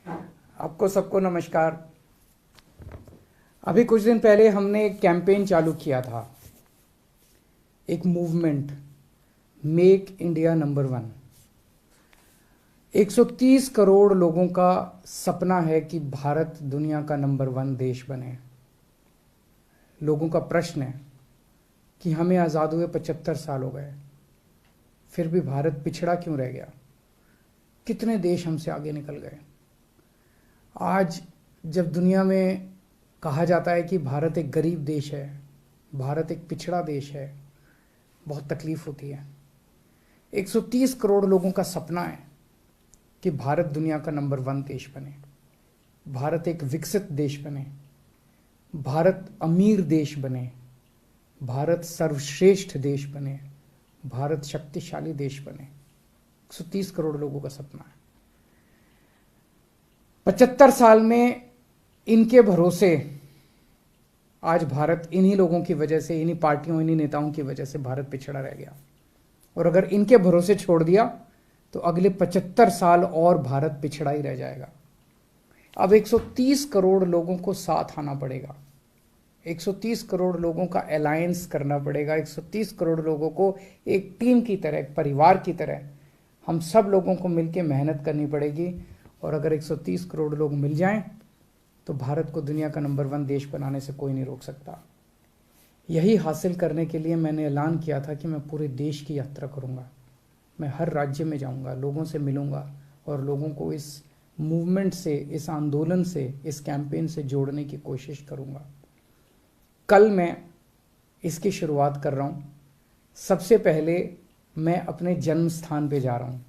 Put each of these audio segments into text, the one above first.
आपको सबको नमस्कार। अभी कुछ दिन पहले हमने एक कैंपेन चालू किया था, एक movement, make India number one. 130 crore लोगों का सपना है कि भारत दुनिया का नंबर वन देश बने। लोगों का प्रश्न है कि हमें आज़ाद हुए 75 साल हो गए, फिर भी भारत पिछड़ा क्यों रह गया? कितने देश हमसे आगे निकल गए। आज जब दुनिया में कहा जाता है कि भारत एक गरीब देश है, भारत एक पिछड़ा देश है, बहुत तकलीफ होती है। 130 करोड़ लोगों का सपना है कि भारत दुनिया का नंबर वन देश बने, भारत एक विकसित देश बने, भारत अमीर देश बने, भारत सर्वश्रेष्ठ देश बने, भारत शक्तिशाली देश बने। 130 करोड़ लोगों का सपना है। 75 साल में इनके भरोसे आज भारत, इन्हीं लोगों की वजह से, इन्हीं पार्टियों, इन्हीं नेताओं की वजह से भारत पिछड़ा रह गया। और अगर इनके भरोसे छोड़ दिया तो अगले 75 साल और भारत पिछड़ा ही रह जाएगा। अब 130 करोड़ लोगों को साथ आना पड़ेगा, 130 करोड़ लोगों का अलायंस करना पड़ेगा, 130 करोड़ लोगों को एक टीम की तरह, एक परिवार की तरह हम सब लोगों को मिलकर मेहनत करनी पड़ेगी। और अगर 130 करोड़ लोग मिल जाएं तो भारत को दुनिया का नंबर वन देश बनाने से कोई नहीं रोक सकता। यही हासिल करने के लिए मैंने ऐलान किया था कि मैं पूरे देश की यात्रा करूंगा। मैं हर राज्य में जाऊंगा, लोगों से मिलूंगा और लोगों को इस मूवमेंट से, इस आंदोलन से, इस कैंपेन से जोड़ने की कोशिश करूंगा। कल मैं इसकी शुरुआत कर रहा हूं। सबसे पहले मैं अपने जन्म स्थान पे जा रहा हूं,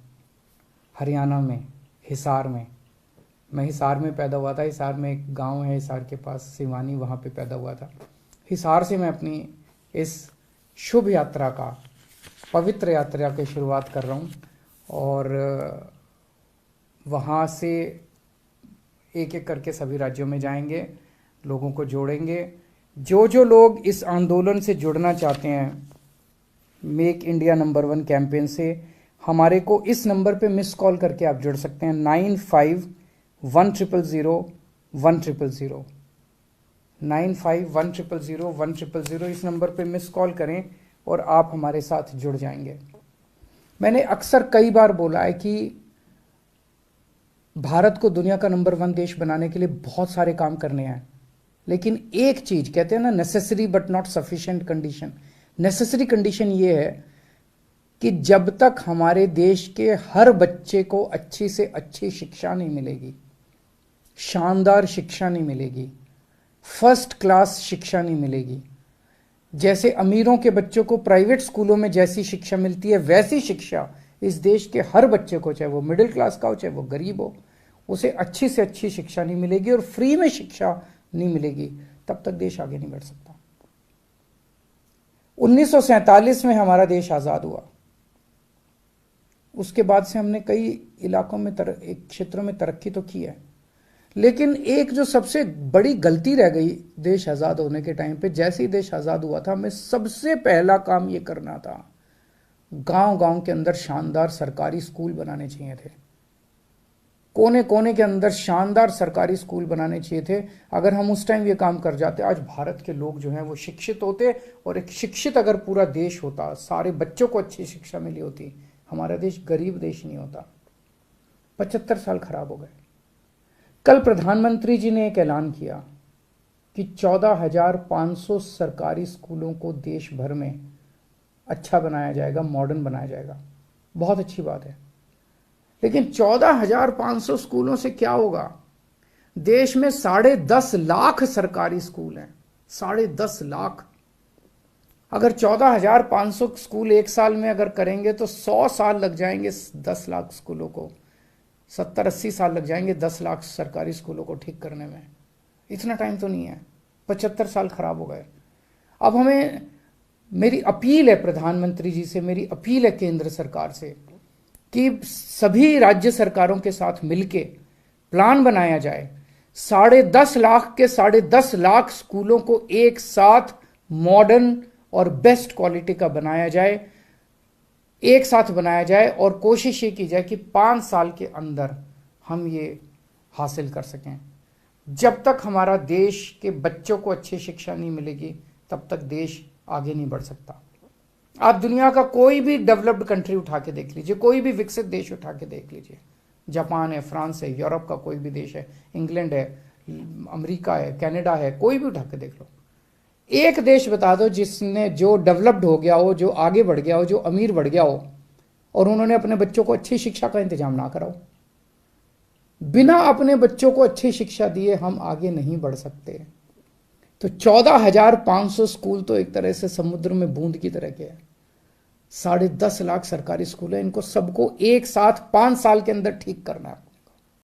हरियाणा में, हिसार में। मैं हिसार में पैदा हुआ था। हिसार में एक गांव है, हिसार के पास सिवानी, वहाँ पे पैदा हुआ था। हिसार से मैं अपनी इस शुभ यात्रा का, पवित्र यात्रा की शुरुआत कर रहा हूँ। और वहाँ से एक एक करके सभी राज्यों में जाएंगे, लोगों को जोड़ेंगे। जो जो लोग इस आंदोलन से जुड़ना चाहते हैं, make India number one campaign से, हमारे को इस नंबर पे मिस कॉल करके आप जुड़ सकते हैं। 95100100 95100100 इस नंबर पे मिस कॉल करें और आप हमारे साथ जुड़ जाएंगे। मैंने अक्सर कई बार बोला है कि भारत को दुनिया का नंबर वन देश बनाने के लिए बहुत सारे काम करने हैं, लेकिन एक चीज कहते हैं ना, necessary but not sufficient condition. Necessary condition ये है कि जब तक हमारे देश के हर बच्चे को अच्छी से अच्छी शिक्षा नहीं मिलेगी, शानदार शिक्षा नहीं मिलेगी, फर्स्ट क्लास शिक्षा नहीं मिलेगी, जैसे अमीरों के बच्चों को प्राइवेट स्कूलों में जैसी शिक्षा मिलती है वैसी शिक्षा इस देश के हर बच्चे को, चाहे वो मिडिल क्लास का हो चाहे वो गरीब हो, उसे अच्छी से अच्छी शिक्षा नहीं मिलेगी और फ्री में शिक्षा नहीं मिलेगी, तब तक देश आगे नहीं बढ़ सकता। 1947 में हमारा देश आजाद हुआ। उसके बाद से हमने कई इलाकों में, क्षेत्रों में तरक्की तो की है, लेकिन एक जो सबसे बड़ी गलती रह गई देश आजाद होने के टाइम पे, जैसे ही देश आजाद हुआ था, हमें सबसे पहला काम ये करना था, गांव गांव के अंदर शानदार सरकारी स्कूल बनाने चाहिए थे। कोने कोने के अंदर शानदार सरकारी स्कूल बनाने चाहिए थे। अगर हम उस टाइम ये काम कर जाते, आज भारत के लोग जो हैं वो शिक्षित होते, और एक शिक्षित अगर पूरा देश होता, सारे बच्चों को अच्छी शिक्षा मिली होती, हमारा देश गरीब देश नहीं होता। 75 साल खराब हो गए। कल प्रधानमंत्री जी ने एक ऐलान किया कि 14,500 सरकारी स्कूलों को देश भर में अच्छा बनाया जाएगा, मॉडर्न बनाया जाएगा। बहुत अच्छी बात है, लेकिन 14,500 स्कूलों से क्या होगा? देश में 10.5 लाख सरकारी स्कूल हैं, 10.5 लाख। अगर 14,500 स्कूल एक साल में अगर करेंगे तो 100 साल लग जाएंगे 10 लाख स्कूलों को, 70-80 साल लग जाएंगे 10 लाख सरकारी स्कूलों को ठीक करने में। इतना टाइम तो नहीं है। 75 साल खराब हो गए। अब हमें, मेरी अपील है प्रधानमंत्री जी से, मेरी अपील है केंद्र सरकार से कि सभी राज्य सरकारों के साथ मिलके प्लान बनाया जाए, 10.5 लाख के 10.5 लाख स्कूलों को एक साथ मॉडर्न और बेस्ट क्वालिटी का बनाया जाए, एक साथ बनाया जाए, और कोशिश ये की जाए कि 5 साल के अंदर हम ये हासिल कर सकें। जब तक हमारा देश के बच्चों को अच्छी शिक्षा नहीं मिलेगी तब तक देश आगे नहीं बढ़ सकता। आप दुनिया का कोई भी डेवलप्ड कंट्री उठा के देख लीजिए, कोई भी विकसित देश उठा के देख लीजिए, जापान है, फ्रांस है, यूरोप का कोई भी देश है, इंग्लैंड है, अमेरिका है, कनाडा है, कोई भी उठा के देख लो। एक देश बता दो जिसने जो डेवलप्ड हो गया हो, जो आगे बढ़ गया हो, जो अमीर बढ़ गया हो और उन्होंने अपने बच्चों को अच्छी शिक्षा का इंतजाम ना कराओ। बिना अपने बच्चों को अच्छी शिक्षा दिए हम आगे नहीं बढ़ सकते। तो 14,500 स्कूल तो एक तरह से समुद्र में बूंद की तरह के हैं। 10.5 लाख सरकारी स्कूल है, इनको सबको एक साथ 5 साल के अंदर ठीक करना है।